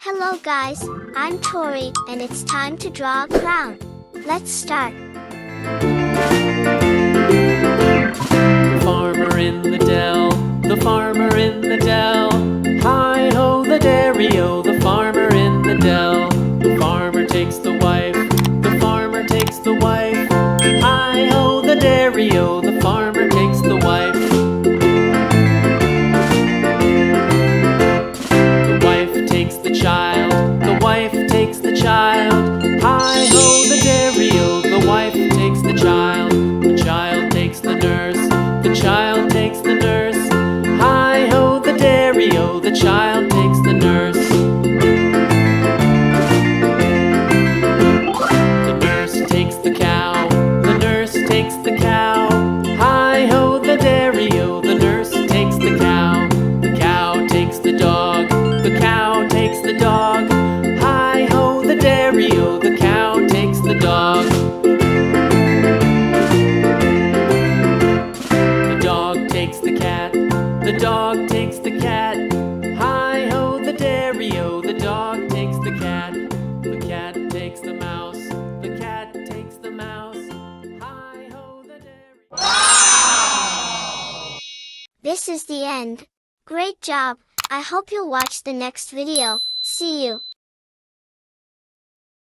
Hello guys, I'm Tori and it's time to draw a crown. Let's start. The farmer in the dell, the farmer in the dell. Hi-ho the dairy-o, the farmer in the dell. The farmer takes the wife, the farmer takes the wife. Hi-ho the dairy-o, the farmer takes the wife. The wife takes the child, the wife takes the child. Hi-ho the dairy-o, the wife takes the child. The child takes the nurse, the child takes the nurse. Hi-ho the dairy-o, the child takes the nurse. The nurse takes the cow, the nurse takes the cow. Hi-ho the dairy-o, the nurse takes the cow. The cow takes the dog, the cow takes the dog. Hi-ho the dairy-o, the cow takes the dog. The dog takes the cat, the dog takes the cat. Hi-ho the dairy-o, the dog takes the cat. The cat takes the mouse, the cat takes the mouse. Hi-ho the dairy. This is the end. Great job. I hope you'll watch the next video. See you.